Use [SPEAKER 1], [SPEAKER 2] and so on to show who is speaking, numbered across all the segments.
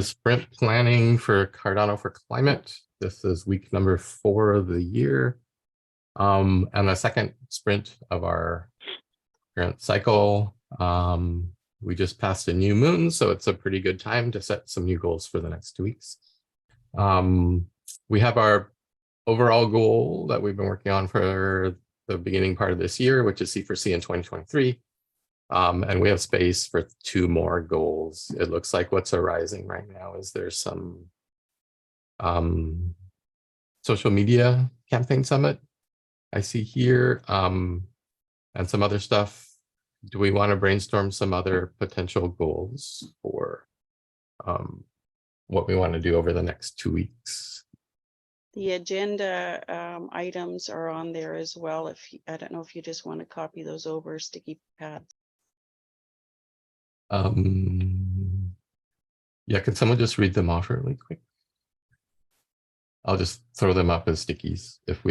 [SPEAKER 1] Sprint planning for Cardano for Climate. This is week number 4 of the year, and the second sprint of our current cycle. We just passed a new moon, so it's a pretty good time to set some new goals for the next 2 weeks. We have our overall goal that we've been working on for the beginning part of this year, which is C4C in 2023. And we have space for 2 more goals. It looks like what's arising right now is there's some social media campaign summit I see here, and some other stuff. Do we want to brainstorm some other potential goals for what we want to do over the next 2 weeks?
[SPEAKER 2] The agenda items are on there as well. I don't know if you just want to copy those over sticky pads.
[SPEAKER 1] Yeah, can someone just read them off really quick? I'll just throw them up as stickies if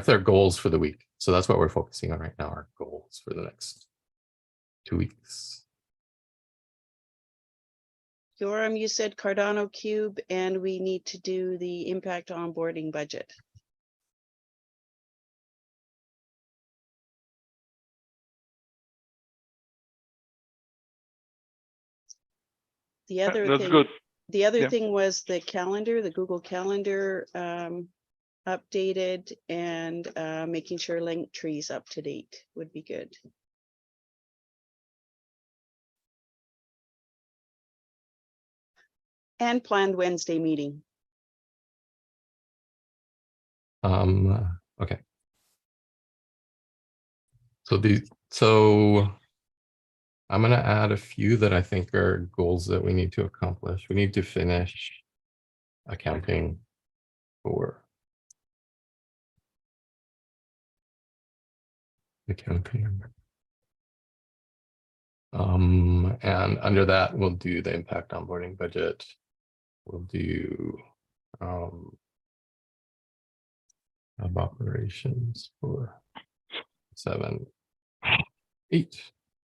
[SPEAKER 1] they're goals for the week. So that's what we're focusing on right now, our goals for the next 2 weeks.
[SPEAKER 2] Yoram, you said Cardano Cube, and we need to do the impact onboarding budget. The other
[SPEAKER 3] That's
[SPEAKER 2] thing,
[SPEAKER 3] good.
[SPEAKER 2] The other thing was the calendar, the Google Calendar updated, and making sure link trees up to date would be good. And planned Wednesday meeting.
[SPEAKER 1] Okay. So I'm going to add a few that I think are goals that we need to accomplish. We need to finish accounting for accounting. And under that, we'll do the impact onboarding budget. We'll do of operations for 7, 8.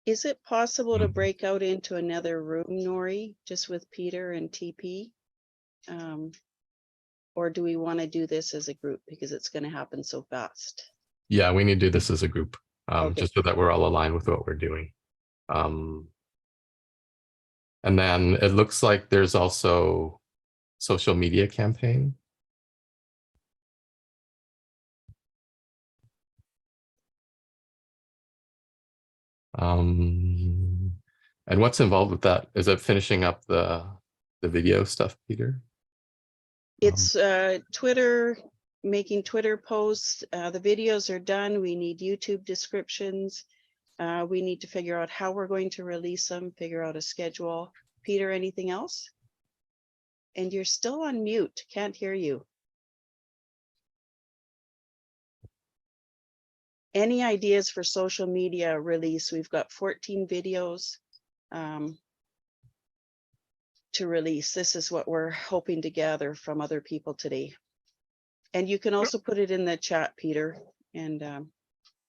[SPEAKER 2] Is it possible to break out into another room, Nori, just with Peter and TP? Or do we want to do this as a group because it's going to happen so fast?
[SPEAKER 1] Yeah, we need to do this as a group,
[SPEAKER 2] Okay.
[SPEAKER 1] just so that we're all aligned with what we're doing. And then it looks like there's also social media campaign. And what's involved with that? Is it finishing up the video stuff, Peter?
[SPEAKER 2] It's Twitter, making Twitter posts. The videos are done. We need YouTube descriptions. We need to figure out how we're going to release them, figure out a schedule. Peter, anything else? And you're still on mute. Can't hear you. Any ideas for social media release? We've got 14 videos to release. This is what we're hoping to gather from other people today. And you can also put it in the chat, Peter. And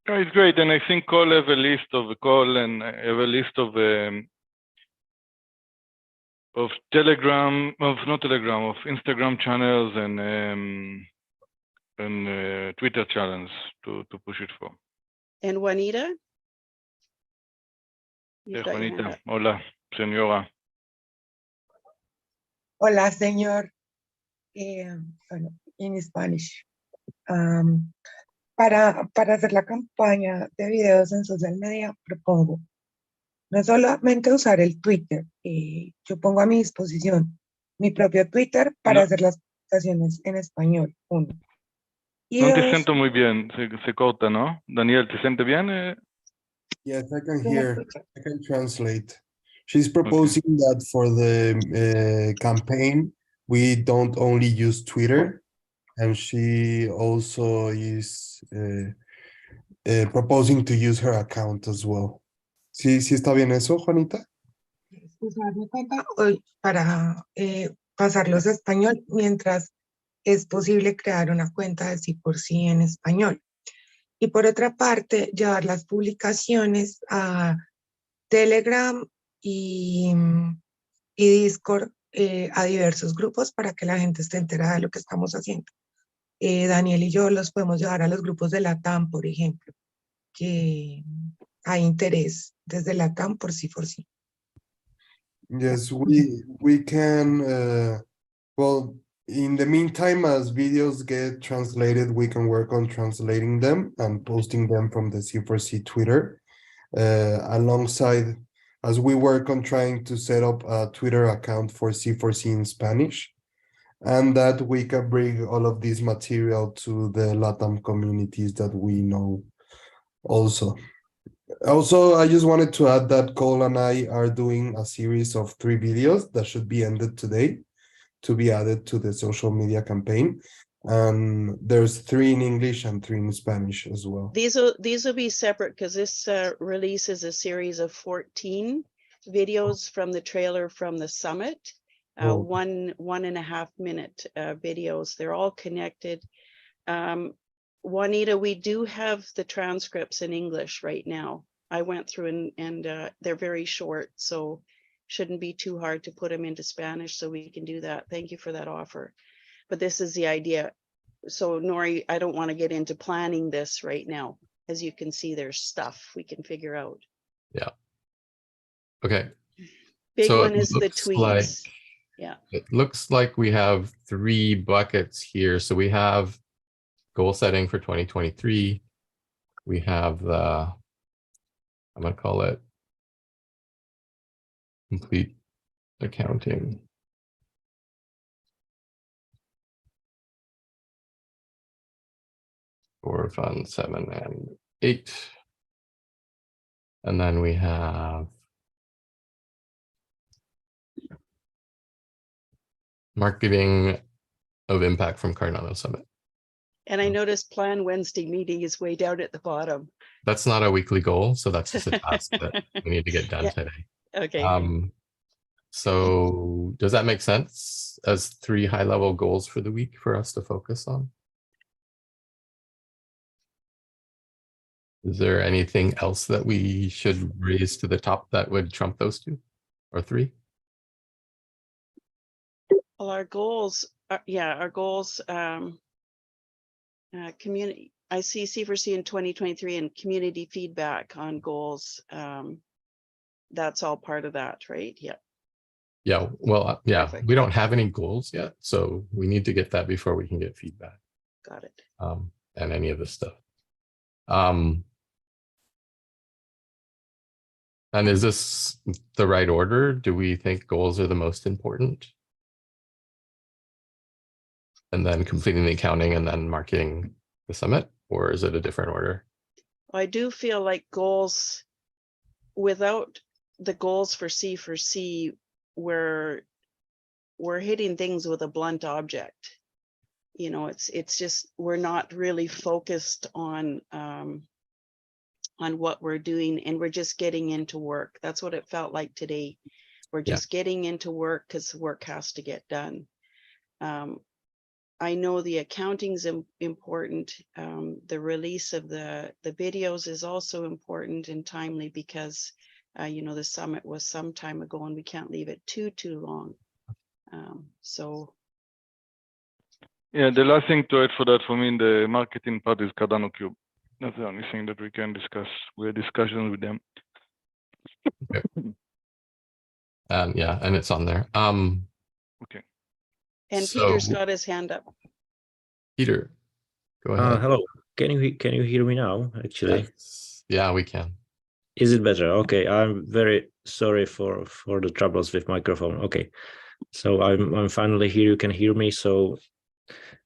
[SPEAKER 3] it's great. And I think all have a list of a call and have a list of Telegram, not Telegram, of Instagram channels and Twitter channels to push it for.
[SPEAKER 2] And Juanita?
[SPEAKER 3] Yes, Juanita. Hola, señora.
[SPEAKER 4] Hola, señor. Bueno, in Spanish. Para hacer la campaña de videos en social media, propongo no solamente usar el Twitter. Yo pongo a mi disposición mi propio Twitter para hacer las presentaciones en español. 1. Y
[SPEAKER 3] no
[SPEAKER 4] 2,
[SPEAKER 3] te siento muy bien, se corta, ¿no? Daniel, ¿te siente bien?
[SPEAKER 5] Yes, I can hear. I can translate. She's proposing that for the campaign, we don't only use Twitter, and she also is proposing to use her account as well. ¿Sí está bien eso, Juanita?
[SPEAKER 4] usar mi cuenta para pasarlos a español, mientras es posible crear una cuenta de C4C en español. Y por otra parte, llevar las publicaciones a Telegram y Discord a diversos grupos para que la gente esté enterada de lo que estamos haciendo. Daniel y yo los podemos llevar a los grupos de la TAM, por ejemplo, que hay interés desde la TAM por C4C.
[SPEAKER 5] Yes, we can, well, in the meantime, as videos get translated, we can work on translating them and posting them from the C4C Twitter, alongside as we work on trying to set up a Twitter account for C4C in Spanish, and that we can bring all of this material to the LATAM communities that we know also. Also, I just wanted to add that Cole and I are doing a series of 3 videos that should be ended today to be added to the social media campaign. And there's 3 in English and 3 in Spanish as well.
[SPEAKER 2] These will be separate because this release is a series of 14 videos from the trailer from the summit.
[SPEAKER 5] Oh.
[SPEAKER 2] 1.5 minute videos. They're all connected. Juanita, we do have the transcripts in English right now. I went through and they're very short, so shouldn't be too hard to put them into Spanish, so we can do that. Thank you for that offer. But this is the idea. So Nori, I don't want to get into planning this right now. As you can see, there's stuff we can figure out.
[SPEAKER 1] Yeah. Okay.
[SPEAKER 2] Big
[SPEAKER 1] So
[SPEAKER 2] one
[SPEAKER 1] it
[SPEAKER 2] is the
[SPEAKER 1] looks
[SPEAKER 2] tweets.
[SPEAKER 1] like-
[SPEAKER 2] Yeah.
[SPEAKER 1] It looks like we have 3 buckets here. So we have goal setting for 2023. We have the, I'm gonna call it complete accounting. For fund 7 and 8. And then we have marketing of impact from Cardano Summit.
[SPEAKER 2] And I noticed Plan Wednesday meeting is way down at the bottom.
[SPEAKER 1] That's not a weekly goal, so that's just a task that we need to get done
[SPEAKER 2] Yeah.
[SPEAKER 1] today.
[SPEAKER 2] Okay.
[SPEAKER 1] So does that make sense as 3 high-level goals for the week for us to focus on? Is there anything else that we should raise to the top that would trump those 2 or 3?
[SPEAKER 2] Well, our goals, our goals, community, I see C4C in 2023 and community feedback on goals. That's all part of that, right? Yeah.
[SPEAKER 1] Yeah, well, yeah,
[SPEAKER 2] Perfect.
[SPEAKER 1] we don't have any goals yet, so we need to get that before we can get feedback.
[SPEAKER 2] Got it.
[SPEAKER 1] And any of this stuff. And is this the right order? Do we think goals are the most important? And then completing the accounting and then marketing the summit, or is it a different order?
[SPEAKER 2] I do feel like goals, without the goals for C4C, we're hitting things with a blunt object. You know, it's just, we're not really focused on what we're doing, and we're just getting into work. That's what it felt like today. We're just getting into work because work has to get done. I know the accounting's important. The release of the videos is also important and timely because, you know, the summit was some time ago and we can't leave it too long. So.
[SPEAKER 3] Yeah, the last thing to add for that for me in the marketing part is Cardano Cube. That's the only thing that we can discuss. We're discussions with them.
[SPEAKER 1] Okay. Yeah, and it's on there.
[SPEAKER 3] Okay.
[SPEAKER 2] And
[SPEAKER 1] So-
[SPEAKER 2] Peter's got his hand up.
[SPEAKER 1] Peter, go ahead.
[SPEAKER 6] Hello. Can you hear me now? Actually,
[SPEAKER 1] Yes. Yeah, we can.
[SPEAKER 6] is it better? Okay, I'm very sorry for the troubles with microphone. Okay, so I'm finally here. You can hear me. So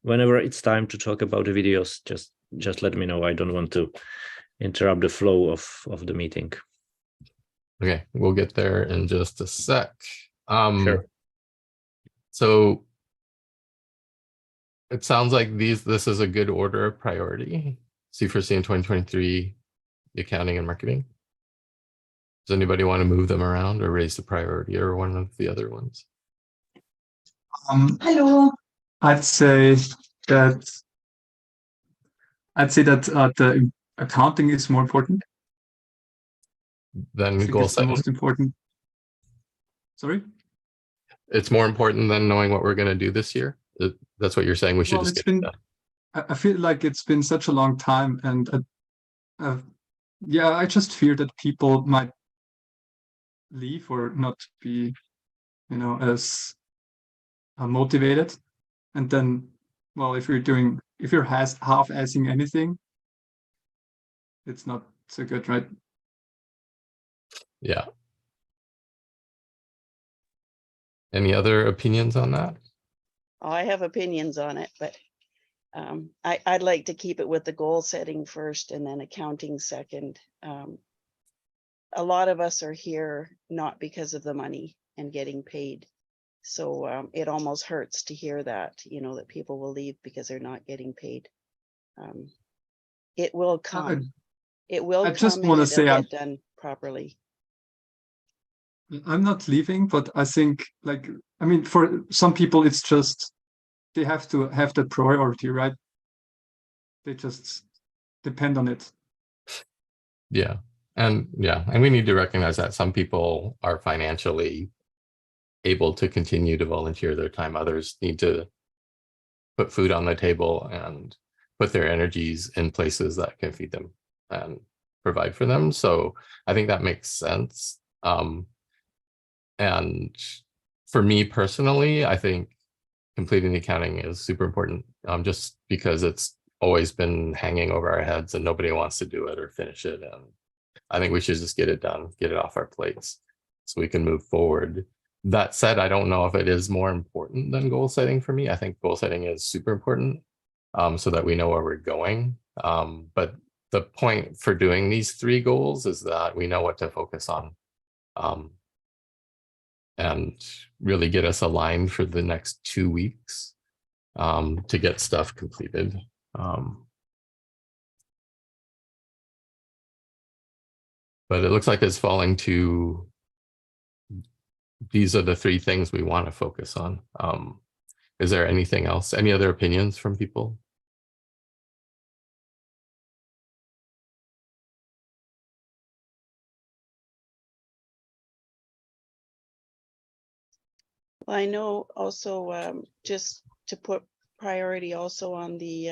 [SPEAKER 6] whenever it's time to talk about the videos, just let me know. I don't want to interrupt the flow of the meeting.
[SPEAKER 1] Okay, we'll get there in just a sec.
[SPEAKER 6] Sure.
[SPEAKER 1] So it sounds like this is a good order of priority. C4C in 2023, the accounting and marketing. Does anybody want to move them around or raise the priority or one of the other ones?
[SPEAKER 7] Hello. I'd say that the accounting is more important. I
[SPEAKER 1] Then
[SPEAKER 7] think
[SPEAKER 1] goal
[SPEAKER 7] it's the
[SPEAKER 1] setting.
[SPEAKER 7] most important. Sorry?
[SPEAKER 1] it's more important than knowing what we're going to do this year. That's what you're saying. We should
[SPEAKER 7] Well,
[SPEAKER 1] just
[SPEAKER 7] it's
[SPEAKER 1] get it
[SPEAKER 7] been,
[SPEAKER 1] done.
[SPEAKER 7] I feel like it's been such a long time, and yeah, I just fear that people might leave or not be, as motivated. And then, well, if you're half-assing anything, it's not so good, right?
[SPEAKER 1] Yeah. Any other opinions on that?
[SPEAKER 2] I have opinions on it, but I'd like to keep it with the goal setting first and then accounting second. A lot of us are here not because of the money and getting paid. So it almost hurts to hear that, that people will leave because they're not getting paid. It will come. It will
[SPEAKER 7] I just
[SPEAKER 2] come
[SPEAKER 7] wanna
[SPEAKER 2] and it'll
[SPEAKER 7] say
[SPEAKER 2] get done properly.
[SPEAKER 7] I'm not leaving, but I think, like, I mean, for some people, it's just they have to have the priority, right? They just depend on it.
[SPEAKER 1] Yeah. And we need to recognize that some people are financially able to continue to volunteer their time. Others need to put food on the table and put their energies in places that can feed them and provide for them. So I think that makes sense. And for me personally, I think completing the accounting is super important, just because it's always been hanging over our heads and nobody wants to do it or finish it. And I think we should just get it done, get it off our plates so we can move forward. That said, I don't know if it is more important than goal setting for me. I think goal setting is super important, so that we know where we're going. But the point for doing these 3 goals is that we know what to focus on, and really get us aligned for the next 2 weeks, to get stuff completed. But it looks like it's falling to, these are the 3 things we want to focus on. Is there anything else? Any other opinions from people?
[SPEAKER 2] Well, I know also just to put priority also on the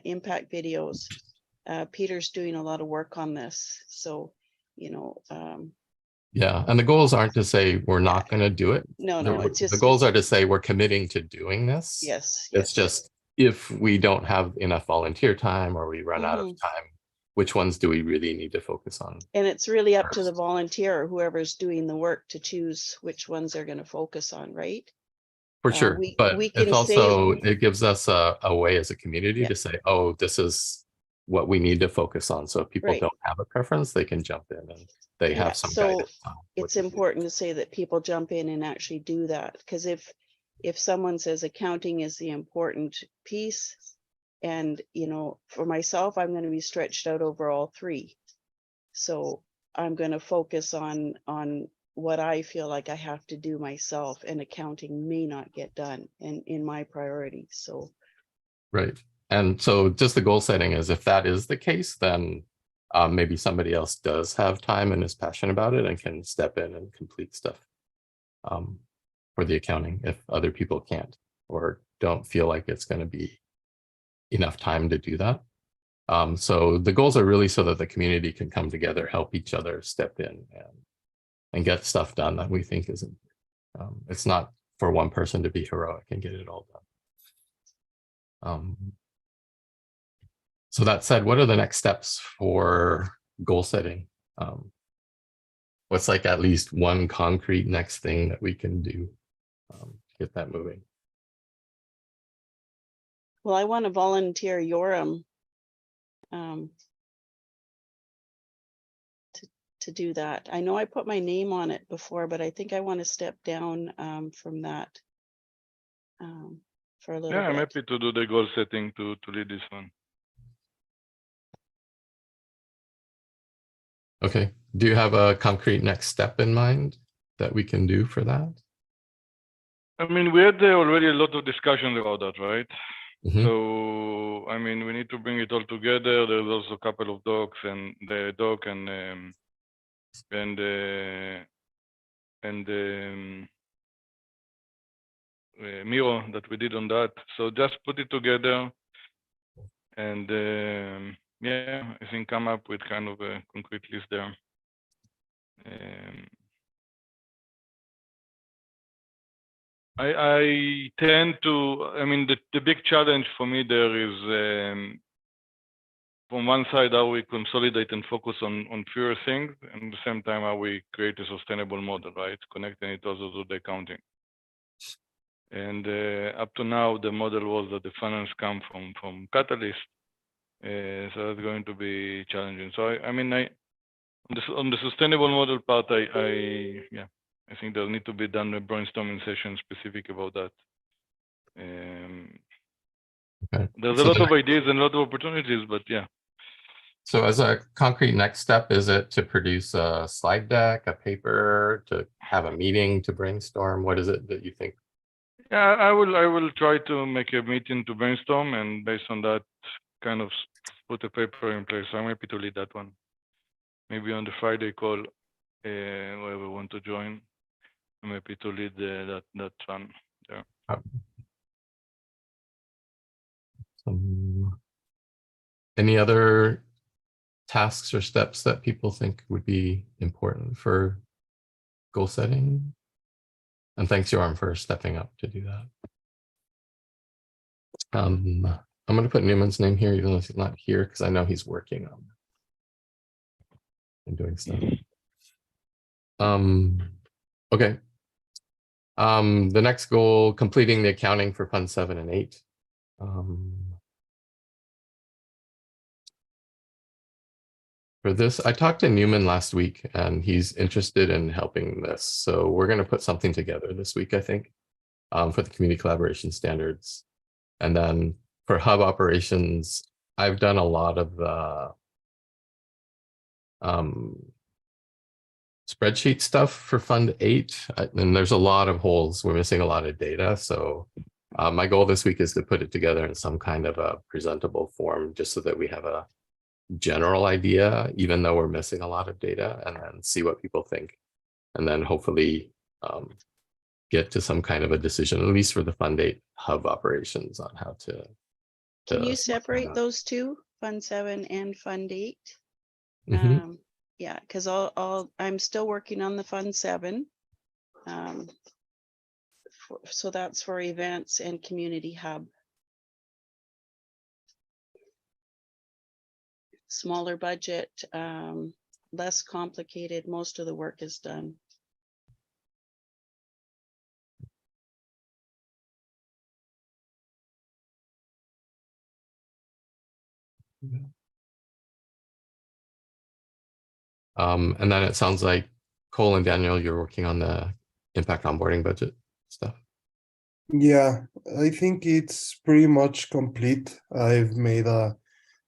[SPEAKER 2] impact videos. Peter's doing a lot of work on this. So,
[SPEAKER 1] Yeah, and the goals aren't to say we're not going to do it.
[SPEAKER 2] no, it's just
[SPEAKER 1] the goals are to say we're committing to doing this.
[SPEAKER 2] yes.
[SPEAKER 1] It's just if we don't have enough volunteer time or we run out of time, which ones do we really need to focus on?
[SPEAKER 2] And it's really up to the volunteer or whoever's doing the work to choose which ones they're going to focus on, right?
[SPEAKER 1] For sure, but
[SPEAKER 2] we
[SPEAKER 1] it's
[SPEAKER 2] can
[SPEAKER 1] also,
[SPEAKER 2] say,
[SPEAKER 1] it gives us a way as a community to say, oh, this is what we need to focus on. So if people
[SPEAKER 2] Right.
[SPEAKER 1] don't have a preference, they can jump in and they have some
[SPEAKER 2] so
[SPEAKER 1] guidance on what
[SPEAKER 2] it's
[SPEAKER 1] to do.
[SPEAKER 2] important to say that people jump in and actually do that, because if someone says accounting is the important piece, and for myself, I'm going to be stretched out over all 3, so I'm going to focus on what I feel like I have to do myself, and accounting may not get done in my priority. So
[SPEAKER 1] Right. And so just the goal setting is, if that is the case, then maybe somebody else does have time and is passionate about it and can step in and complete stuff for the accounting if other people can't or don't feel like it's going to be enough time to do that. So the goals are really so that the community can come together, help each other, step in and get stuff done that we think is important. It's not for one person to be heroic and get it all done. So that said, what are the next steps for goal setting? What's like at least one concrete next thing that we can do to get that moving?
[SPEAKER 2] well, I want to volunteer Yoram to do that. I know I put my name on it before, but I think I want to step down from that for a little
[SPEAKER 3] Yeah, I'm
[SPEAKER 2] bit.
[SPEAKER 3] happy to do the goal setting to lead this one.
[SPEAKER 1] Okay. Do you have a concrete next step in mind that we can do for that?
[SPEAKER 3] I mean, we had already a lot of discussions about that, right?
[SPEAKER 1] Mhm.
[SPEAKER 3] So, I mean, we need to bring it all together. There's also a couple of docs and the doc and Miro that we did on that. So just put it together, and yeah, I think come up with kind of a concrete list there. I tend to, I mean, the big challenge for me there is, from one side, how we consolidate and focus on fewer things, and at the same time, how we create a sustainable model, right? Connecting it also to the accounting. And up to now, the model was that the finance come from Catalyst, so that's going to be challenging. So I mean, on the sustainable model part, yeah, I think there need to be done a brainstorming session specific about that.
[SPEAKER 1] Okay.
[SPEAKER 3] There's
[SPEAKER 1] So
[SPEAKER 3] a lot of ideas and a lot of opportunities, but yeah.
[SPEAKER 1] So as a concrete next step, is it to produce a slide deck, a paper, to have a meeting to brainstorm? What is it that you think?
[SPEAKER 3] Yeah, I will try to make a meeting to brainstorm, and based on that, kind of put a paper in place. I'm happy to lead that one. Maybe on the Friday call, whoever want to join, I'm happy to lead that one. Yeah.
[SPEAKER 1] Any other tasks or steps that people think would be important for goal setting? And thanks, Yoram, for stepping up to do that. I'm going to put Newman's name here, even though he's not here, because I know he's working on and doing stuff. Okay. The next goal, completing the accounting for Fund 7 and 8. For this, I talked to Newman last week, and he's interested in helping this. So we're going to put something together this week, I think, for the community collaboration standards. And then for hub operations, I've done a lot of the spreadsheet stuff for Fund 8, and there's a lot of holes. We're missing a lot of data. So my goal this week is to put it together in some kind of a presentable form, just so that we have a general idea, even though we're missing a lot of data, and then see what people think. And then hopefully get to some kind of a decision, at least for the Fund 8 hub operations, on how to.
[SPEAKER 2] Can you separate those two, Fund 7 and Fund 8?
[SPEAKER 1] Mm-hmm.
[SPEAKER 2] Yeah, because I'm still working on the Fund 7. So that's for events and community hub. Smaller budget, less complicated. Most of the work is done.
[SPEAKER 1] And then it sounds like Cole and Daniel, you're working on the impact onboarding budget stuff.
[SPEAKER 5] Yeah, I think it's pretty much complete. I've made a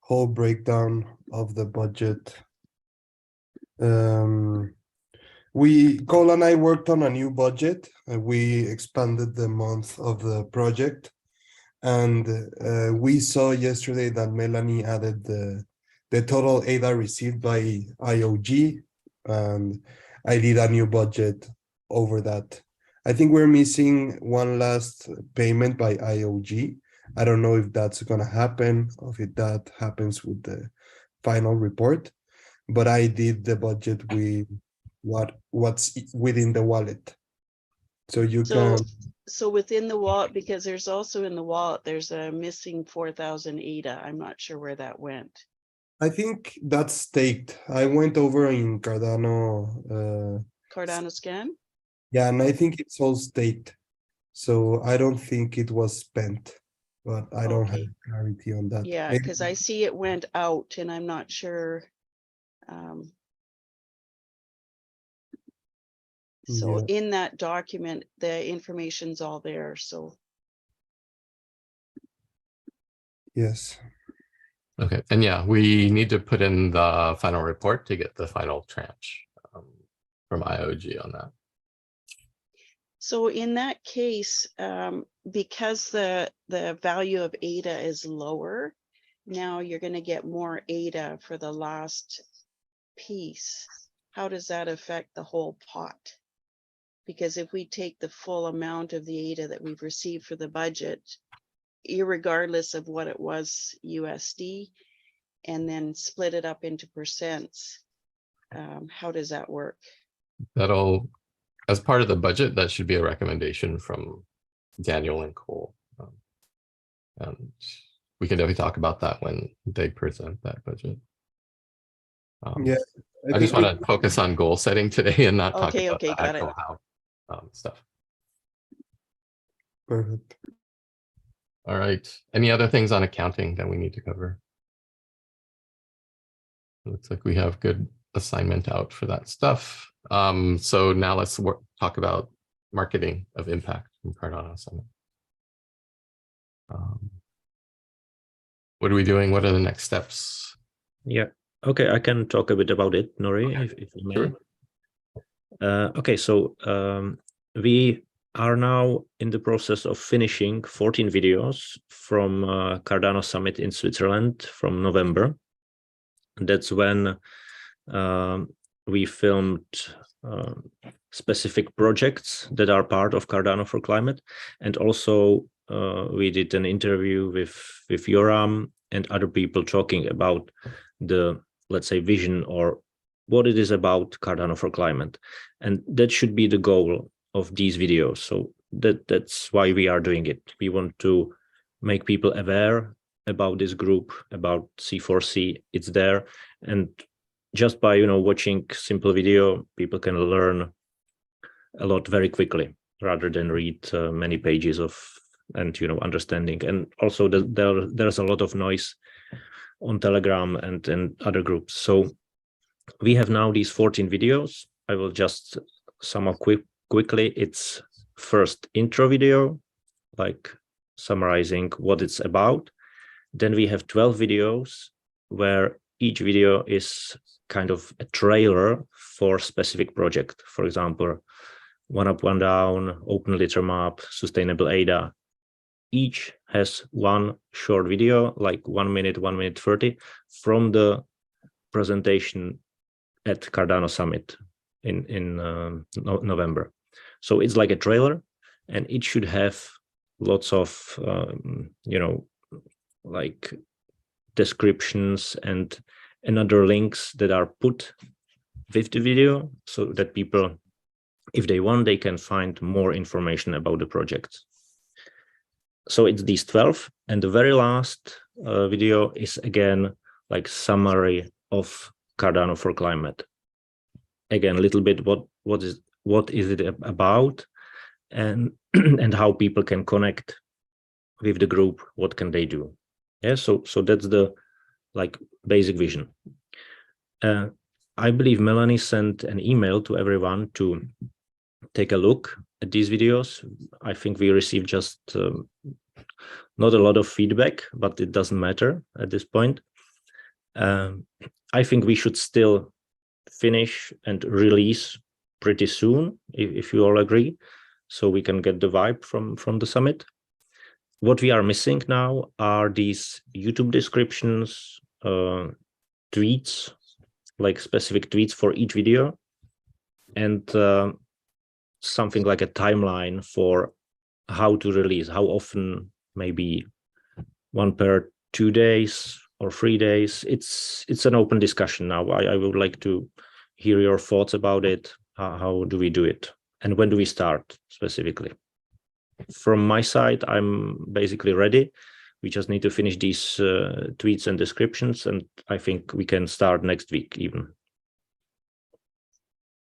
[SPEAKER 5] whole breakdown of the budget. Cole and I worked on a new budget. We expanded the month of the project, and we saw yesterday that Melanie added the total ADA received by IOG, and I did a new budget over that. I think we're missing one last payment by IOG. I don't know if that's gonna happen, or if that happens with the final report, but I did the budget with what's within the wallet. So you can.
[SPEAKER 2] So within the wallet, because there's also in the wallet, there's a missing 4,000 ADA. I'm not sure where that went.
[SPEAKER 5] I think that's staked. I went over in Cardano.
[SPEAKER 2] Cardano scan?
[SPEAKER 5] Yeah, and I think it's all staked. So I don't think it was spent, but I don't have clarity on that.
[SPEAKER 2] Yeah, because I see it went out, and I'm not sure. So
[SPEAKER 5] Yeah.
[SPEAKER 2] in that document, the information's all there. So
[SPEAKER 5] Yes.
[SPEAKER 1] Okay, and yeah, we need to put in the final report to get the final tranche from IOG on that.
[SPEAKER 2] so in that case, because the value of ADA is lower, now you're going to get more ADA for the last piece. How does that affect the whole pot? Because if we take the full amount of the ADA that we've received for the budget, irregardless of what it was USD, and then split it up into percents, how does that work?
[SPEAKER 1] That'll, as part of the budget, that should be a recommendation from Daniel and Cole. And we can definitely talk about that when they present that budget.
[SPEAKER 5] Yeah,
[SPEAKER 1] I just want to focus on goal setting today and not talk
[SPEAKER 2] Okay,
[SPEAKER 1] about
[SPEAKER 2] okay,
[SPEAKER 1] the
[SPEAKER 2] got it.
[SPEAKER 1] actual how stuff.
[SPEAKER 5] Perfect.
[SPEAKER 1] All right. Any other things on accounting that we need to cover? Looks like we have good assignment out for that stuff. So now let's talk about marketing of impact from Cardano Summit. What are we doing? What are the next steps?
[SPEAKER 6] Yeah. Okay, I can talk a bit about it, Nori,
[SPEAKER 1] Okay.
[SPEAKER 6] if you may.
[SPEAKER 1] Sure.
[SPEAKER 6] Okay, so we are now in the process of finishing 14 videos from Cardano Summit in Switzerland from November. That's when we filmed specific projects that are part of Cardano for Climate, and also we did an interview with Yoram and other people talking about the, let's say, vision or what it is about Cardano for Climate. And that should be the goal of these videos. So that's why we are doing it. We want to make people aware about this group, about C4C. It's there. And just by, watching simple video, people can learn a lot very quickly rather than read many pages of and understanding. And also there's a lot of noise on Telegram and other groups. So we have now these 14 videos. I will just sum up quickly. It's first intro video, like summarizing what it's about. Then we have 12 videos where each video is kind of a trailer for specific project. For example, One Up, One Down, Open Litter Map, Sustainable ADA. Each has one short video, like 1 minute, 1 minute 30, from the presentation at Cardano Summit in November. So it's like a trailer, and it should have lots of, like descriptions and other links that are put with the video so that people, if they want, they can find more information about the project. So it's these 12, and the very last video is again like summary of Cardano for Climate. Again, a little bit what is it about, and and how people can connect with the group. What can they do? Yeah, so that's the like basic vision. I believe Melanie sent an email to everyone to take a look at these videos. I think we received just not a lot of feedback, but it doesn't matter at this point. I think we should still finish and release pretty soon, if you all agree, so we can get the vibe from the summit. What we are missing now are these YouTube descriptions, tweets, like specific tweets for each video, and something like a timeline for how to release, how often, maybe 1 per 2 days or 3 days. It's an open discussion now. I would like to hear your thoughts about it. How do we do it? And when do we start specifically? From my side, I'm basically ready. We just need to finish these tweets and descriptions, and I think we can start next week even.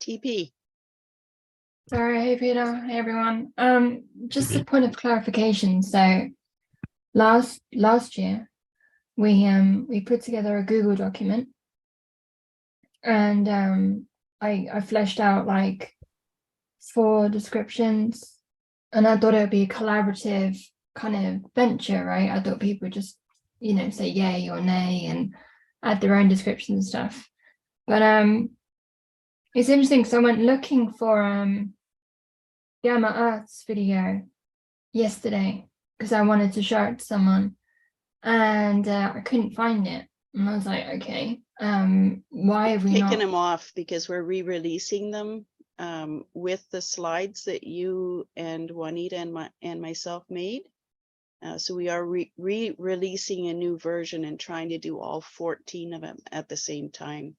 [SPEAKER 2] TP.
[SPEAKER 8] Sorry, hey Peter, hey everyone. Just a point of clarification. So last year we put together a Google document, and I fleshed out like 4 descriptions, and I thought it would be a collaborative kind of venture, right? I thought people would just, say yay or nay and add their own descriptions and stuff. But it's interesting because I went looking for Gamma Earth's video yesterday because I wanted to show it to someone, and I couldn't find it. And I was like, okay, why have we
[SPEAKER 2] Taking
[SPEAKER 8] not
[SPEAKER 2] them off because we're re-releasing them with the slides that you and Juanita and myself made. So we are releasing a new version and trying to do all 14 of them at the same time.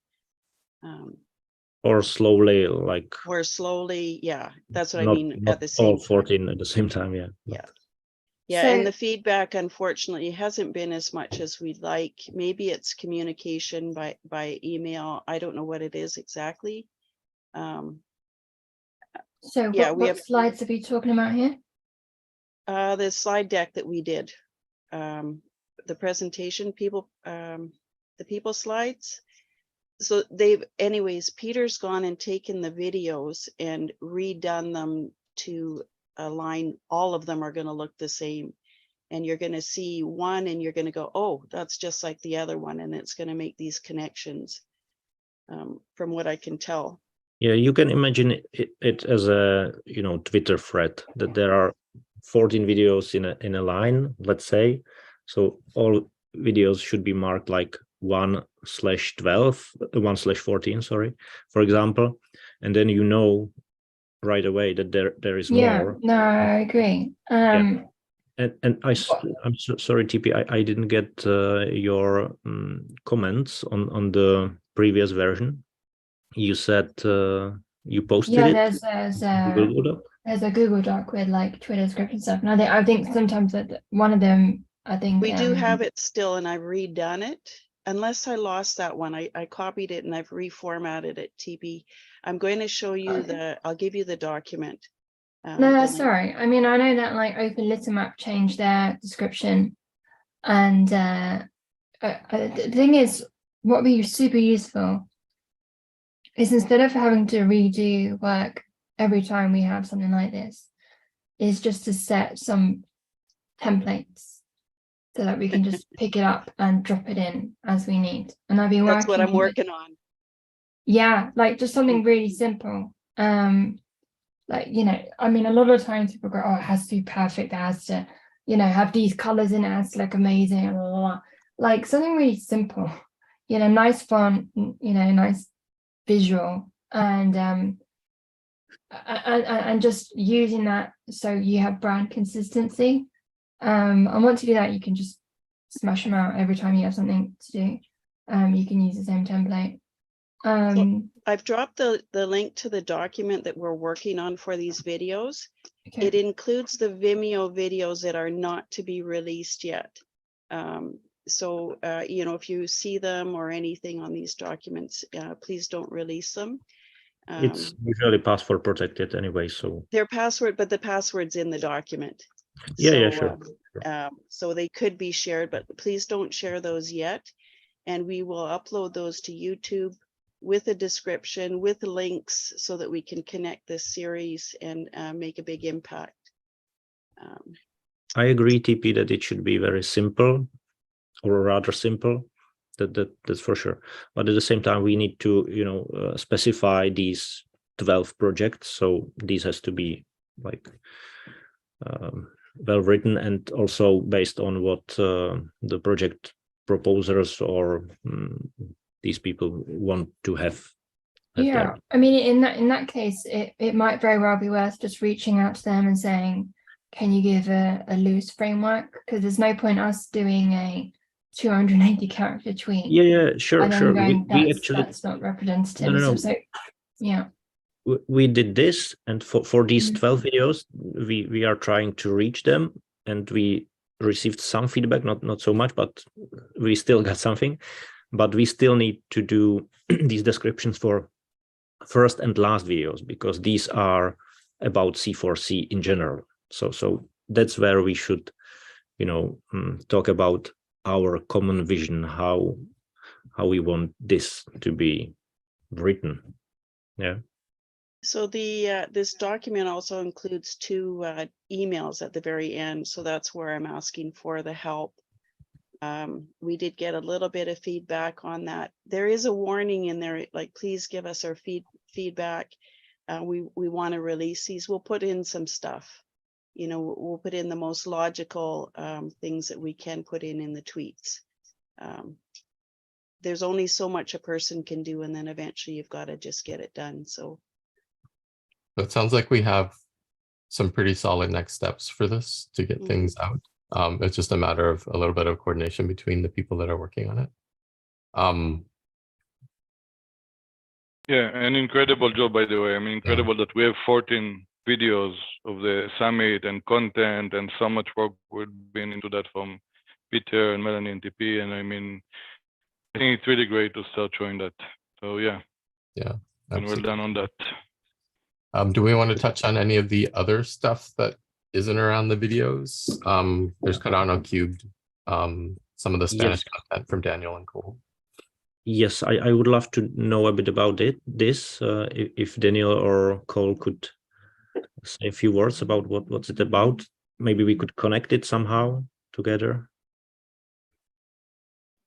[SPEAKER 6] Or slowly, like
[SPEAKER 2] Or slowly, yeah, that's what I
[SPEAKER 6] not,
[SPEAKER 2] mean,
[SPEAKER 6] not
[SPEAKER 2] at the
[SPEAKER 6] all
[SPEAKER 2] same time.
[SPEAKER 6] 14 at the same time. Yeah.
[SPEAKER 2] Yeah.
[SPEAKER 6] But-
[SPEAKER 2] Yeah,
[SPEAKER 8] So-
[SPEAKER 2] and the feedback, unfortunately, hasn't been as much as we'd like. Maybe it's communication by email. I don't know what it is exactly.
[SPEAKER 8] So
[SPEAKER 2] Yeah,
[SPEAKER 8] what,
[SPEAKER 2] we have
[SPEAKER 8] slides are we talking about here?
[SPEAKER 2] the slide deck that we did, the presentation, the people slides. So anyways, Peter's gone and taken the videos and redone them to align. All of them are going to look the same. And you're going to see one and you're going to go, oh, that's just like the other one. And it's going to make these connections, from what I can tell.
[SPEAKER 6] Yeah, you can imagine it as a, Twitter thread, that there are 14 videos in a line, let's say. So all videos should be marked like 1/12, 1/14, sorry, for example. And then right away that there is more.
[SPEAKER 8] No, I agree.
[SPEAKER 6] And I'm so sorry, TP, I didn't get your comments on the previous version. You said you posted
[SPEAKER 8] Yeah,
[SPEAKER 6] it.
[SPEAKER 8] there's a Google Doc with like Twitter script and stuff. And I think sometimes that one of them, I think
[SPEAKER 2] We do have it still, and I've redone it. Unless I lost that one, I copied it and I've reformatted it, TP. I'm going to show you I'll give you the document.
[SPEAKER 8] No, that's all right. I mean, I know that like Open Litter Map changed their description, and the thing is, what would be super useful is, instead of having to redo work every time we have something like this, is just to set some templates so that we can just pick it up and drop it in as we need. And I've been
[SPEAKER 2] That's what I'm
[SPEAKER 8] on it.
[SPEAKER 2] working on.
[SPEAKER 8] Yeah, like just something really simple. Like, I mean, a lot of times people go, oh, it has to be perfect, it has to, have these colors in it, has to look amazing, blah, blah, blah. Like something really simple, nice font, nice visual, and just using that so you have brand consistency. And once you do that, you can just smash them out every time you have something to do. You can use the same template.
[SPEAKER 2] So I've dropped the link to the document that we're working on for these videos.
[SPEAKER 8] Okay.
[SPEAKER 2] It includes the Vimeo videos that are not to be released yet. So, if you see them or anything on these documents, please don't release them.
[SPEAKER 6] It's usually password protected anyway, so.
[SPEAKER 2] Their password, but the password's in the document.
[SPEAKER 6] Yeah,
[SPEAKER 2] So,
[SPEAKER 6] sure.
[SPEAKER 2] So they could be shared, but please don't share those yet. And we will upload those to YouTube with a description, with links, so that we can connect this series and make a big impact.
[SPEAKER 6] I agree, TP, that it should be very simple, or rather simple. That's for sure. But at the same time, we need to, specify these 12 projects. So these has to be like well written, and also based on what the project proposers or these people want to have.
[SPEAKER 8] Yeah, I mean, in that case, it might very well be worth just reaching out to them and saying, can you give a loose framework? Because there's no point us doing a 280 character tweet.
[SPEAKER 6] Yeah, sure.
[SPEAKER 8] Going,
[SPEAKER 6] We actually,
[SPEAKER 8] that's not representative.
[SPEAKER 6] No.
[SPEAKER 8] So yeah.
[SPEAKER 6] We did this, and for these 12
[SPEAKER 8] Mm-hmm.
[SPEAKER 6] videos, we are trying to reach them, and we received some feedback, not so much, but we still got something. But we still need to do these descriptions for first and last videos, because these are about C4C in general. So that's where we should, talk about our common vision, how we want this to be written. Yeah.
[SPEAKER 2] So this document also includes 2 emails at the very end. So that's where I'm asking for the help. We did get a little bit of feedback on that. There is a warning in there, like, please give us our feedback. We want to release these. We'll put in some stuff. We'll put in the most logical things that we can put in the tweets. There's only so much a person can do, and then eventually you've got to just get it done. So
[SPEAKER 1] It sounds like we have some pretty solid next steps for this to get
[SPEAKER 2] Mhm.
[SPEAKER 1] things out. It's just a matter of a little bit of coordination between the people that are working on it.
[SPEAKER 3] Yeah, an incredible job, by the way. I mean, incredible that we have 14 videos of the summit and content, and so much work would been into that from Peter and Melanie and TP. And I mean, I think it's really great to start showing that. So yeah,
[SPEAKER 1] Yeah,
[SPEAKER 3] and well done on that.
[SPEAKER 1] do we want to touch on any of the other stuff that isn't around the videos? There's Cardano Cubed, some of the Spanish content from Daniel and Cole.
[SPEAKER 6] Yes, I would love to know a bit about this. If Daniel or Cole could say a few words about what's it about. Maybe we could connect it somehow together.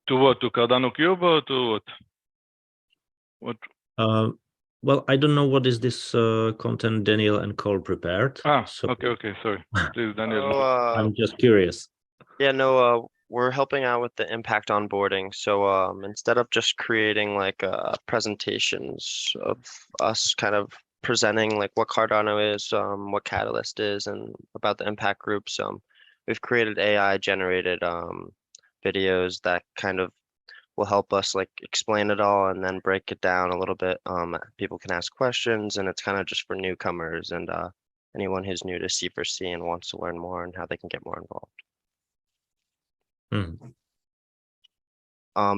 [SPEAKER 3] To what? To Cardano Cube or to what? What?
[SPEAKER 6] Well, I don't know what is this content Daniel and Cole prepared.
[SPEAKER 3] So okay, sorry. Please, Daniel.
[SPEAKER 6] I'm just curious.
[SPEAKER 9] Yeah, no, we're helping out with the impact onboarding. So instead of just creating like presentations of us kind of presenting like what Cardano is, what Catalyst is, and about the impact groups, we've created AI generated videos that kind of will help us like explain it all and then break it down a little bit. People can ask questions, and it's kind of just for newcomers and anyone who's new to C4C and wants to learn more and how they can get more involved.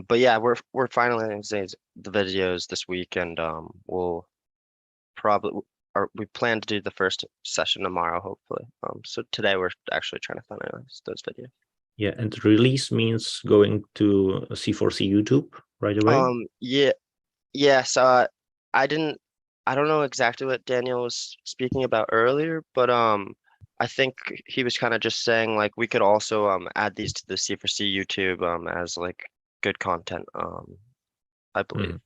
[SPEAKER 9] But yeah, we're finalizing the videos this week, and we'll probably we plan to do the first session tomorrow, hopefully. So today we're actually trying to finalize those videos.
[SPEAKER 6] Yeah, and release means going to C4C YouTube right away.
[SPEAKER 9] Yes. I don't know exactly what Daniel was speaking about earlier, but I think he was kind of just saying like we could also add these to the C4C YouTube as like good content, I believe.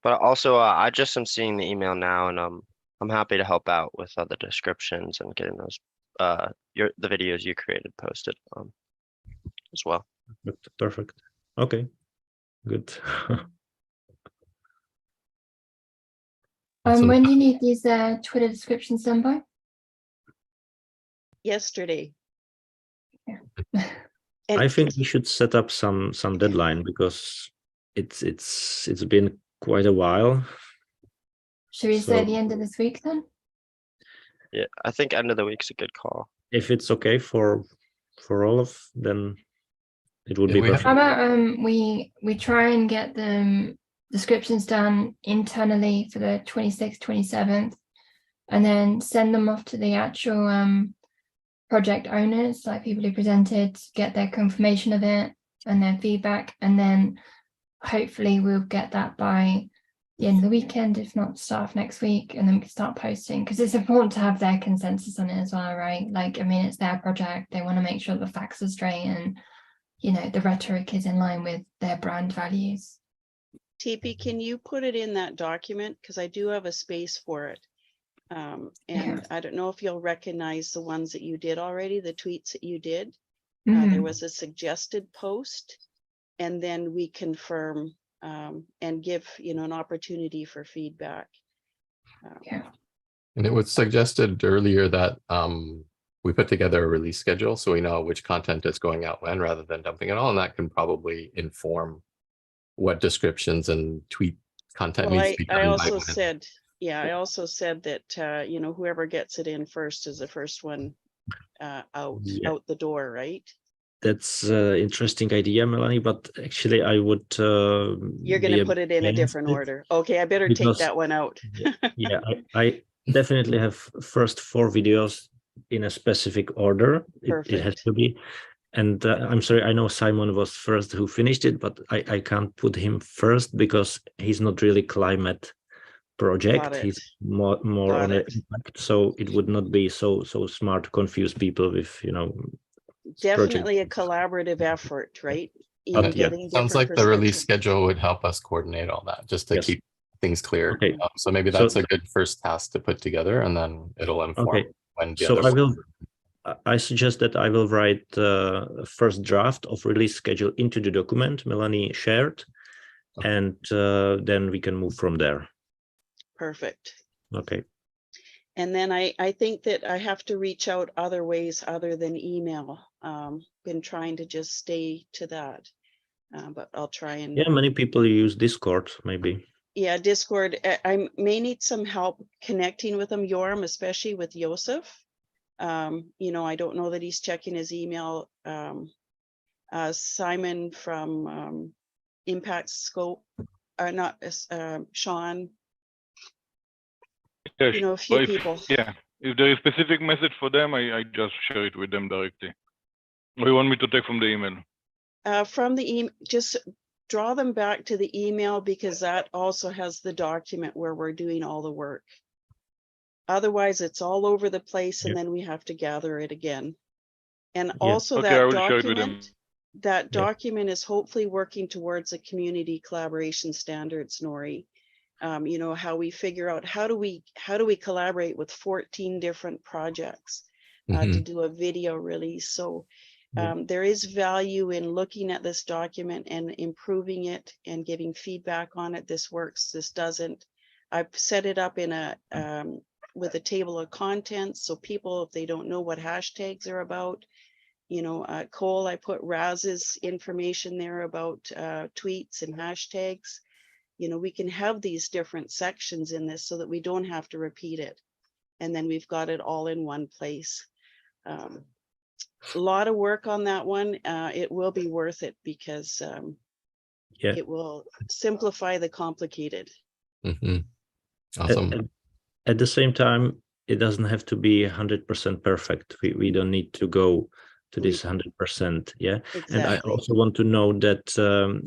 [SPEAKER 9] But also I just am seeing the email now, and I'm happy to help out with other descriptions and getting those the videos you created posted as well.
[SPEAKER 6] Perfect. Okay, good.
[SPEAKER 8] When do you need these Twitter descriptions done by?
[SPEAKER 2] Yesterday.
[SPEAKER 8] Yeah.
[SPEAKER 6] I think we should set up some deadline, because it's been quite a while.
[SPEAKER 8] Should we say the end of this week then?
[SPEAKER 9] Yeah, I think end of the week's a good call.
[SPEAKER 6] If it's okay for all of them, it would be perfect.
[SPEAKER 8] How about we try and get the descriptions done internally for the 26th, 27th, and then send them off to the actual project owners, like people who presented, get their confirmation of it and their feedback, and then hopefully we'll get that by the end of the weekend, if not start of next week, and then we can start posting, because it's important to have their consensus on it as well, right? Like, I mean, it's their project, they want to make sure the facts are straight and, you know, the rhetoric is in line with their brand values.
[SPEAKER 2] TP, can you put it in that document? Because I do have a space for it. And I don't know if you'll recognize the ones that you did already, the tweets that you did. There was a suggested post, and then we confirm and give, you know, an opportunity for feedback.
[SPEAKER 1] And it was suggested earlier that we put together a release schedule so we know which content is going out when, rather than dumping it all, and that can probably inform what descriptions and tweet content needs to be done.
[SPEAKER 2] I also said, I also said that you know, whoever gets it in first is the first one out the door, right?
[SPEAKER 6] That's an interesting idea, Melanie, but actually I would
[SPEAKER 2] you're going to put it in a different order. Okay, I better take that one out.
[SPEAKER 6] Yeah, I definitely have first 4 videos in a specific order. It has to be. And I'm sorry, I know Simon was first who finished it, but I can't put him first because he's not really climate project. He's more on the impact. So it would not be so smart to confuse people with, you know.
[SPEAKER 2] Definitely a collaborative effort, right?
[SPEAKER 1] Sounds like the release schedule would help us coordinate all that, just to keep things clear.
[SPEAKER 6] Okay.
[SPEAKER 1] So maybe that's a good first task to put together, and then it'll inform when the other
[SPEAKER 6] I suggest that I will write the first draft of release schedule into the document Melanie shared, and then we can move from there.
[SPEAKER 2] Perfect.
[SPEAKER 6] Okay.
[SPEAKER 2] And then I think that I have to reach out other ways other than email. Been trying to just stay to that, but I'll try and.
[SPEAKER 6] Yeah, many people use Discord, maybe.
[SPEAKER 2] Yeah, Discord. I may need some help connecting with him, Yoram, especially with Joseph. You know, I don't know that he's checking his email. Simon from Impact Scope, not Sean.
[SPEAKER 3] Yeah,
[SPEAKER 2] You know, a few
[SPEAKER 3] if,
[SPEAKER 2] people.
[SPEAKER 3] yeah, if there is specific message for them, I just share it with them directly. Or you want me to take from the email?
[SPEAKER 2] From the email, just draw them back to the email because that also has the document where we're doing all the work. Otherwise, it's all over the place and then we have to gather it again. And also
[SPEAKER 3] Okay, I
[SPEAKER 2] that
[SPEAKER 3] will share it with them.
[SPEAKER 2] document, that document is hopefully working towards a community collaboration standards, Nori. You know, how we figure out how do we collaborate with 14 different projects to do a video release. So there is value in looking at this document and improving it and giving feedback on it. This works, this doesn't. I've set it up in a with a table of contents, so people, if they don't know what hashtags are about, you know, Cole, I put Raz's information there about tweets and hashtags. You know, we can have these different sections in this so that we don't have to repeat it. And then we've got it all in one place. A lot of work on that one. It will be worth it because it will simplify the complicated.
[SPEAKER 1] Awesome.
[SPEAKER 6] At the same time, it doesn't have to be 100% perfect. We don't need to go to this 100%. Yeah.
[SPEAKER 2] Exactly.
[SPEAKER 6] And I also want to know that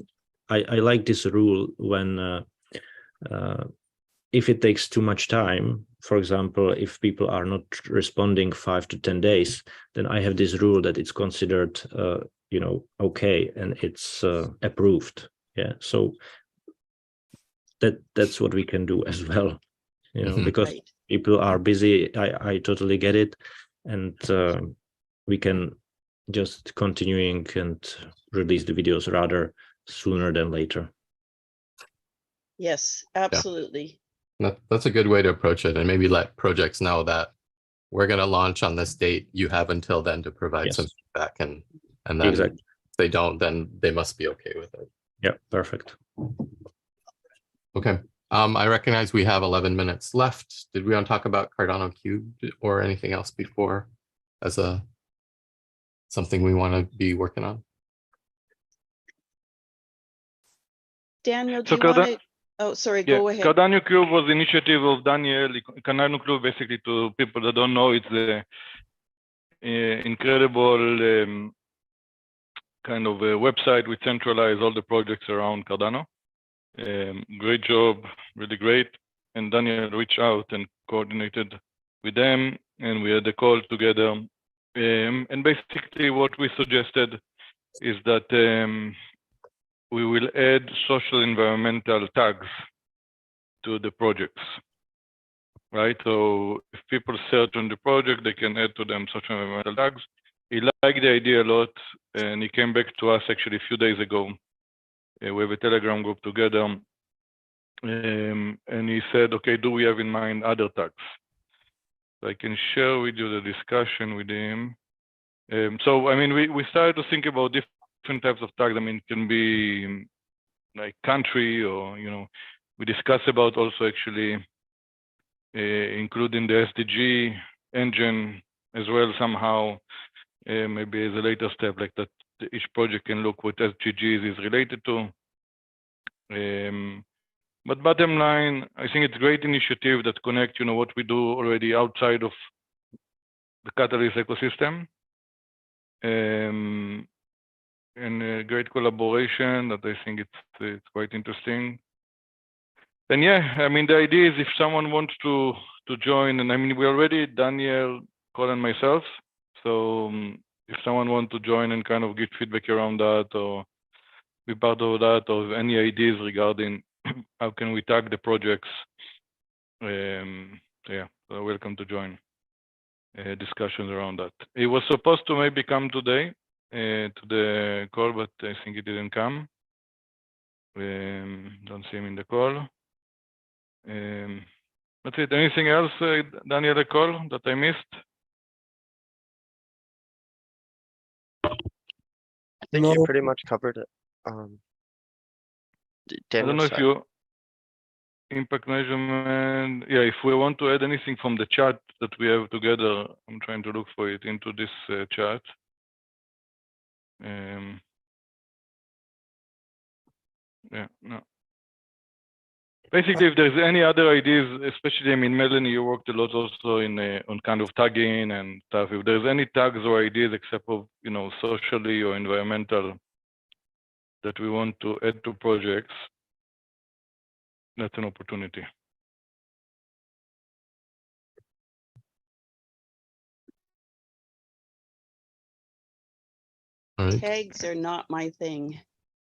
[SPEAKER 6] I like this rule when if it takes too much time, for example, if people are not responding 5 to 10 days, then I have this rule that it's considered, you know, okay, and it's approved. Yeah. So that's what we can do as well. You know, because people are busy. I totally get it. And we can just continuing and release the videos rather sooner than later.
[SPEAKER 2] Yes, absolutely.
[SPEAKER 1] That's a good way to approach it, and maybe let projects know that we're going to launch on this date. You have until then to provide some feedback, and then if they don't, then they must be okay with it.
[SPEAKER 6] Yeah, perfect.
[SPEAKER 1] Okay. I recognize we have 11 minutes left. Did we want to talk about Cardano Cubed or anything else before as something we want to be working on?
[SPEAKER 2] Daniel, do you want to? Oh, sorry, go ahead.
[SPEAKER 3] Cardano Cube was the initiative of Daniel. Cardano Cube, basically, to people that don't know, it's the incredible kind of a website which centralizes all the projects around Cardano. Great job, really great. And Daniel reached out and coordinated with them, and we had a call together. And basically, what we suggested is that we will add social environmental tags to the projects, right? So if people search on the project, they can add to them social environmental tags. He liked the idea a lot, and he came back to us actually a few days ago. We have a Telegram group together, and he said, okay, do we have in mind other tags? So I can share with you the discussion with him. So, I mean, we started to think about different types of tags. I mean, it can be like country, or, you know, we discuss about also actually including the SDG engine as well somehow, maybe as a later step, like that each project can look what SDGs is related to. But bottom line, I think it's a great initiative that connect, you know, what we do already outside of the Catalyst ecosystem. And a great collaboration that I think it's quite interesting. And yeah, I mean, the idea is if someone wants to join, and I mean, we already, Daniel, Cole, and myself. So if someone wants to join and kind of give feedback around that, or be part of that, or any ideas regarding how can we tag the projects, yeah, so welcome to join discussions around that. It was supposed to maybe come today to the call, but I think it didn't come. Don't see him in the call. That's it. Anything else, Daniel, call that I missed?
[SPEAKER 9] I think you
[SPEAKER 5] No.
[SPEAKER 9] pretty much covered it.
[SPEAKER 3] I
[SPEAKER 9] Daniel,
[SPEAKER 3] don't know if
[SPEAKER 9] sorry.
[SPEAKER 3] you impact measurement. Yeah, if we want to add anything from the chat that we have together, I'm trying to look for it into this chat. Yeah, no. Basically, if there's any other ideas, especially, I mean, Melanie, you worked a lot also in on kind of tagging and stuff. If there's any tags or ideas except of, you know, socially or environmental that we want to add to projects, that's an opportunity.
[SPEAKER 1] All right.
[SPEAKER 2] Tags are not my thing.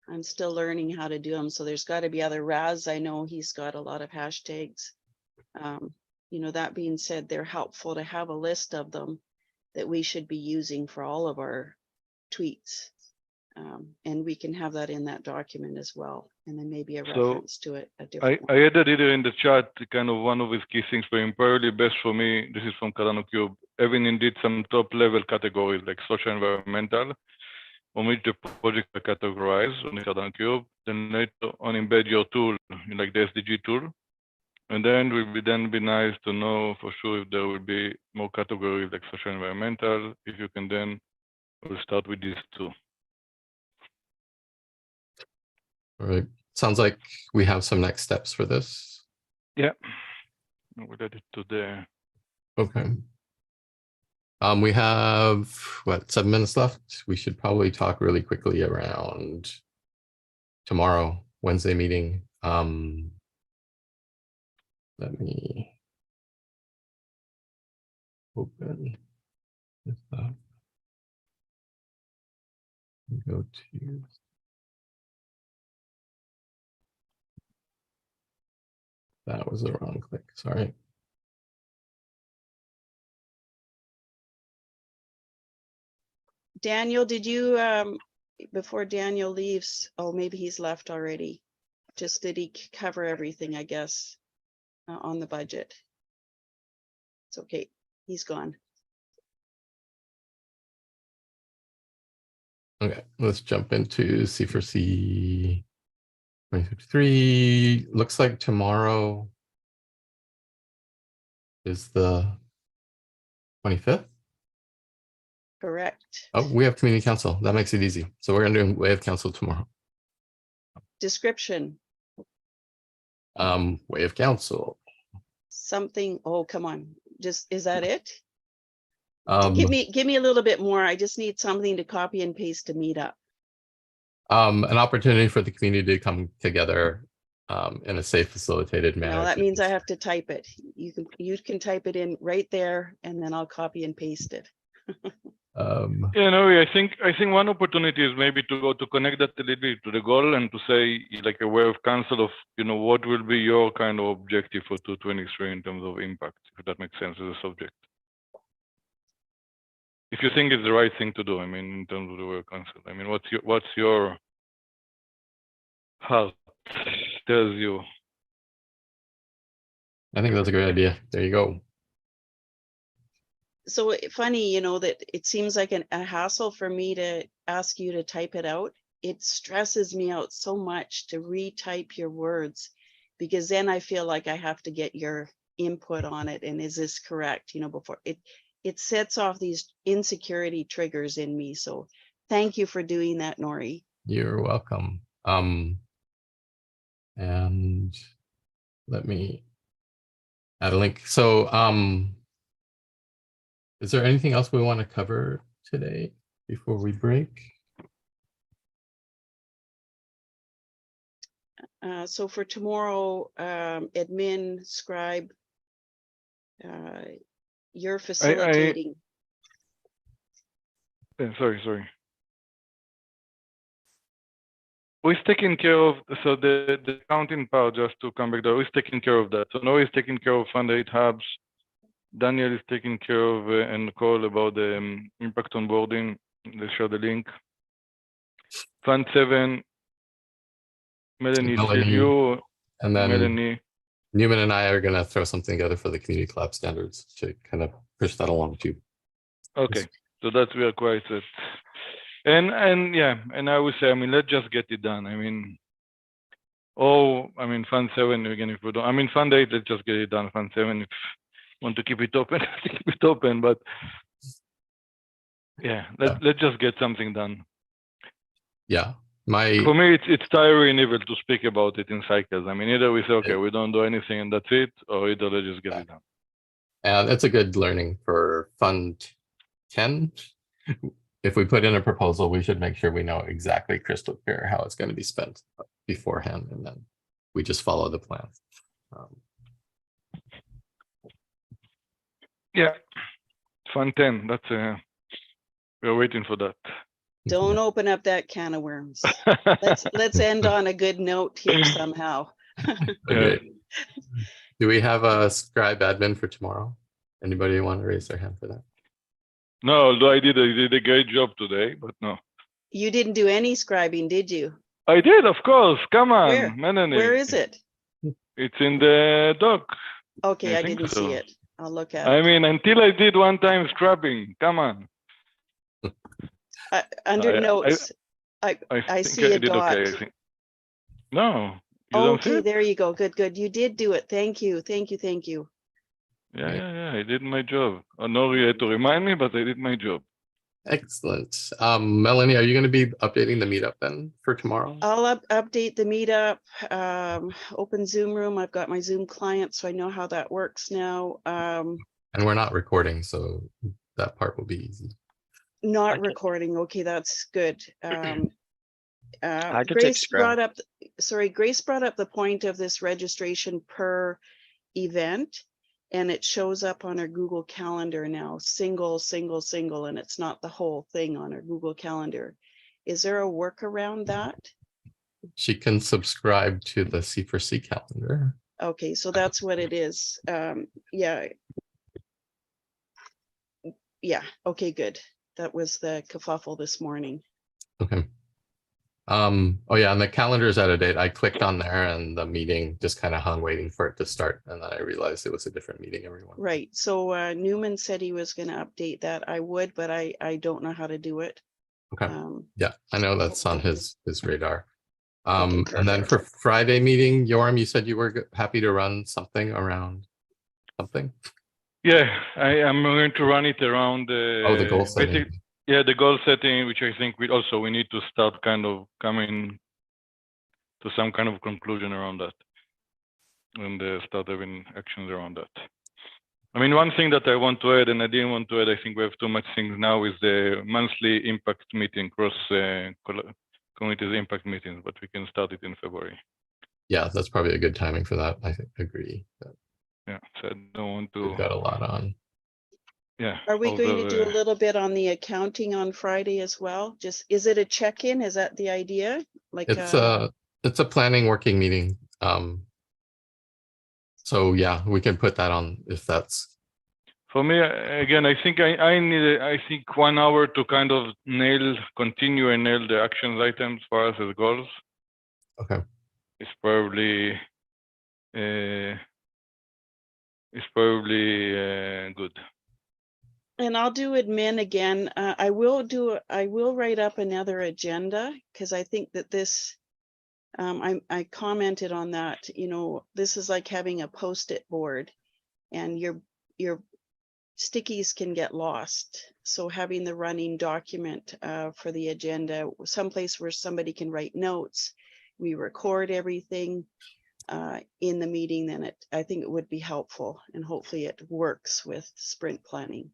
[SPEAKER 2] I'm still learning how to do them. So there's got to be other Raz. I know he's got a lot of hashtags. You know, that being said, they're helpful to have a list of them that we should be using for all of our tweets. And we can have that in that document as well. And then maybe a
[SPEAKER 3] So,
[SPEAKER 2] reference to it. A different
[SPEAKER 3] I added it in the chat, kind of one of his key things for him. Probably best for me, this is from Cardano Cube, having indeed some top level categories like social, environmental, on which the project are categorized on the Cardano Cube. Then later on embed your tool, like the SDG tool. And then will be nice to know for sure if there will be more categories like social, environmental. If you can then, we'll start with these two.
[SPEAKER 1] All right. Sounds like we have some next steps for this.
[SPEAKER 3] Yeah, we'll add it to the.
[SPEAKER 1] Okay. We have what, 7 minutes left? We should probably talk really quickly around tomorrow, Wednesday meeting. Let me open this up. Go to. That was the wrong click. Sorry.
[SPEAKER 2] Daniel, did you, before Daniel leaves, oh, maybe he's left already. Just did he cover everything, I guess, on the budget? It's okay. He's gone.
[SPEAKER 1] Okay, let's jump into C4C 2053. Looks like tomorrow is the 25th.
[SPEAKER 2] Correct.
[SPEAKER 1] Oh, we have community council. That makes it easy. So we're gonna do wave council tomorrow.
[SPEAKER 2] Description,
[SPEAKER 1] Wave council.
[SPEAKER 2] something, oh, come on. Just, is that it?
[SPEAKER 1] Um,
[SPEAKER 2] Give me a little bit more. I just need something to copy and paste to meet up.
[SPEAKER 1] an opportunity for the community to come together in a safe, facilitated manner.
[SPEAKER 2] No, that
[SPEAKER 1] to
[SPEAKER 2] means I
[SPEAKER 1] dis-
[SPEAKER 2] have to type it. You can type it in right there and then I'll copy and paste it.
[SPEAKER 3] Yeah, no, I think one opportunity is maybe to go to connect that a little bit to the goal and to say like a way of council of, you know, what will be your kind of objective for 2023 in terms of impact, if that makes sense as a subject. If you think it's the right thing to do, I mean, in terms of the way of council, I mean, what's your heart tells you?
[SPEAKER 1] I think that's a great idea. There you go.
[SPEAKER 2] So funny, you know, that it seems like a hassle for me to ask you to type it out. It stresses me out so much to retype your words because then I feel like I have to get your input on it. And is this correct? You know, before it sets off these insecurity triggers in me. So thank you for doing that, Nori.
[SPEAKER 1] You're welcome. And let me add a link. So is there anything else we want to cover today before we break?
[SPEAKER 2] So for tomorrow, admin, scribe, you're facilitating.
[SPEAKER 3] Sorry. Who's taking care of, so the accounting part, just to come back there, who's taking care of that? So Noah is taking care of Fund 8 hubs. Daniel is taking care of and call about the impact onboarding. They share the link. Fund 7, Melanie, still you,
[SPEAKER 1] and then
[SPEAKER 3] Melanie.
[SPEAKER 1] Newman and I are gonna throw something together for the community collab standards to kind of push that along too.
[SPEAKER 3] Okay, so that's we are quite set. And yeah, and I would say, I mean, let's just get it done. I mean, Fund 7 again. If we don't, I mean, Fund 8, let's just get it done. Fund 7, if want to keep it open, keep it open. But yeah, let's just get something done.
[SPEAKER 1] Yeah,
[SPEAKER 3] For me, it's tiring even to speak about it in cycles. I mean, either we say, okay, we don't do anything and that's it, or either let's just get it done.
[SPEAKER 1] and it's a good learning for Fund 10. If we put in a proposal, we should make sure we know exactly crystal clear how it's going to be spent beforehand, and then we just follow the plan.
[SPEAKER 3] Yeah, Fund 10. That's we're waiting for that.
[SPEAKER 2] Don't open up that can of worms. Let's end on a good note here somehow.
[SPEAKER 1] Okay. Do we have a scribe admin for tomorrow? Anybody want to raise their hand for that?
[SPEAKER 3] No, although I did a great job today, but no.
[SPEAKER 2] You didn't do any scribing, did you?
[SPEAKER 3] I did, of course. Come on,
[SPEAKER 2] Where?
[SPEAKER 3] Melanie.
[SPEAKER 2] Where is it?
[SPEAKER 3] It's in the doc.
[SPEAKER 2] Okay, I
[SPEAKER 3] think
[SPEAKER 2] didn't
[SPEAKER 3] so.
[SPEAKER 2] see it. I'll look at
[SPEAKER 3] I
[SPEAKER 2] it.
[SPEAKER 3] mean, until I did one time scrubbing. Come on.
[SPEAKER 2] Under notes, I
[SPEAKER 3] think
[SPEAKER 2] see a
[SPEAKER 3] did
[SPEAKER 2] dot.
[SPEAKER 3] okay, I think. No, you don't see
[SPEAKER 2] Okay,
[SPEAKER 3] it?
[SPEAKER 2] there you go. Good. You did do it. Thank you.
[SPEAKER 3] Yeah, I did my job. I know you had to remind me, but I did my job.
[SPEAKER 1] Excellent. Melanie, are you going to be updating the meetup then for tomorrow?
[SPEAKER 2] I'll update the meetup, open Zoom room. I've got my Zoom client, so I know how that works now.
[SPEAKER 1] And we're not recording, so that part will be easy.
[SPEAKER 2] Not recording. Okay, that's good.
[SPEAKER 9] I could take
[SPEAKER 2] Grace
[SPEAKER 9] scrap.
[SPEAKER 2] brought up, Grace brought up the point of this registration per event, and it shows up on our Google Calendar now, single, and it's not the whole thing on our Google Calendar. Is there a workaround that?
[SPEAKER 1] She can subscribe to the C4C calendar.
[SPEAKER 2] Okay, so that's what it is. Yeah. Okay, good. That was the kerfuffle this morning.
[SPEAKER 1] Okay. Oh yeah, and the calendar is out of date. I clicked on there and the meeting just kind of hung waiting for it to start. And then I realized it was a different meeting, everyone.
[SPEAKER 2] Right. So Newman said he was going to update that. I would, but I don't know how to do it.
[SPEAKER 1] Okay. Yeah, I know that's on his radar.
[SPEAKER 2] Okay,
[SPEAKER 1] and then for Friday meeting, Yoram, you said you were happy to run something around something?
[SPEAKER 3] Yeah, I am going to run it around
[SPEAKER 1] The goal setting.
[SPEAKER 3] Yeah, the goal setting, which I think we need to start kind of coming to some kind of conclusion around that and start having actions around that. I mean, one thing that I want to add, and I didn't want to add, I think we have too much things now, is the monthly impact meeting, cross communities impact meetings, but we can start it in February.
[SPEAKER 1] Yeah, that's probably a good timing for that. I agree.
[SPEAKER 3] Yeah, so I don't want to.
[SPEAKER 1] We've got a lot on.
[SPEAKER 3] Yeah.
[SPEAKER 2] Are we going to do a little bit on the accounting on Friday as well? Just, is it a check-in? Is that the idea? Like
[SPEAKER 1] it's a planning working meeting. So yeah, we can put that on if that's.
[SPEAKER 3] For me, again, I think I need, I think 1 hour to kind of continue and nail the actions items for us as goals.
[SPEAKER 1] Okay.
[SPEAKER 3] It's probably good.
[SPEAKER 2] And I'll do admin again. I will write up another agenda because I think that this, I commented on that, you know, this is like having a Post-it board and your stickies can get lost. So having the running document for the agenda, someplace where somebody can write notes, we record everything in the meeting, then I think it would be helpful, and hopefully it works with sprint planning.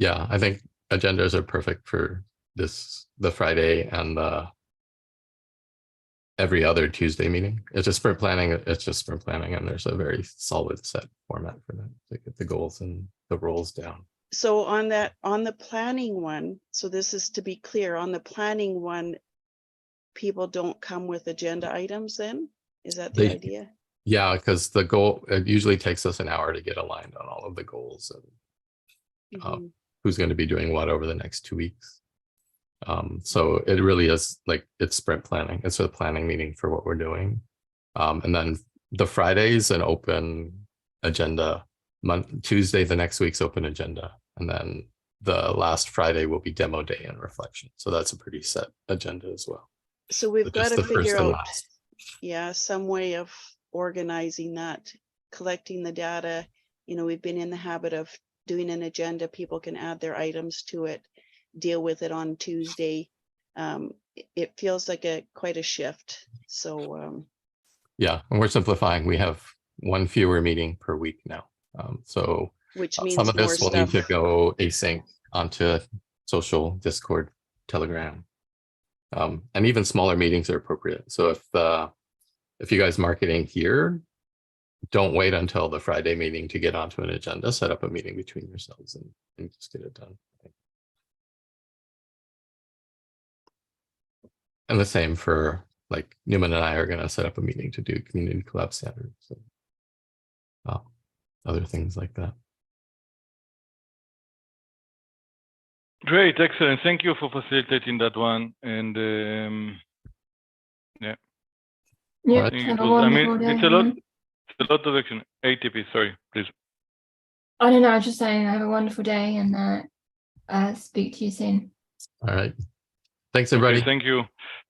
[SPEAKER 1] Yeah, I think agendas are perfect for the Friday and the every other Tuesday meeting. It's just sprint planning. It's just sprint planning, and there's a very solid set format for that to get the goals and the roles down.
[SPEAKER 2] So on the planning one, so this is to be clear, on the planning one, people don't come with agenda items then? Is that the idea?
[SPEAKER 1] Yeah, because the goal, it usually takes us an hour to get aligned on all of the goals and who's going to be doing what over the next 2 weeks. So it really is like, it's sprint planning. It's a planning meeting for what we're doing. And then the Friday's an open agenda. Tuesday, the next week's open agenda. And then the last Friday will be demo day and reflection. So that's a pretty set agenda as well.
[SPEAKER 2] So we've
[SPEAKER 1] But
[SPEAKER 2] got
[SPEAKER 1] just
[SPEAKER 2] to
[SPEAKER 1] the first
[SPEAKER 2] figure
[SPEAKER 1] and
[SPEAKER 2] out,
[SPEAKER 1] last.
[SPEAKER 2] yeah, some way of organizing that, collecting the data. You know, we've been in the habit of doing an agenda. People can add their items to it, deal with it on Tuesday. It feels like quite a shift. So
[SPEAKER 1] Yeah, and we're simplifying. We have one fewer meeting per week now. So
[SPEAKER 2] which means
[SPEAKER 1] some of
[SPEAKER 2] more
[SPEAKER 1] this will need
[SPEAKER 2] stuff.
[SPEAKER 1] to go async onto social, Discord, Telegram. And even smaller meetings are appropriate. So if you guys marketing here, don't wait until the Friday meeting to get onto an agenda. Set up a meeting between yourselves and just get it done. And the same for like Newman and I are going to set up a meeting to do community collab standards. So, other things like that.
[SPEAKER 3] Great, excellent. Thank you for facilitating that one. And yeah,
[SPEAKER 8] Yeah,
[SPEAKER 1] Alright.
[SPEAKER 3] I think
[SPEAKER 8] have
[SPEAKER 3] it
[SPEAKER 8] a
[SPEAKER 3] was, I
[SPEAKER 8] wonderful
[SPEAKER 3] mean,
[SPEAKER 8] day.
[SPEAKER 3] it's a lot
[SPEAKER 8] everyone.
[SPEAKER 3] of action. ATP, sorry, please.
[SPEAKER 8] I don't know, I was just saying have a wonderful day and speak to you soon.
[SPEAKER 1] All right. Thanks, everybody.
[SPEAKER 3] Okay, thank you.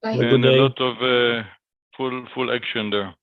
[SPEAKER 8] Bye.
[SPEAKER 6] Have a good
[SPEAKER 3] And a
[SPEAKER 6] day.
[SPEAKER 3] lot of full action there.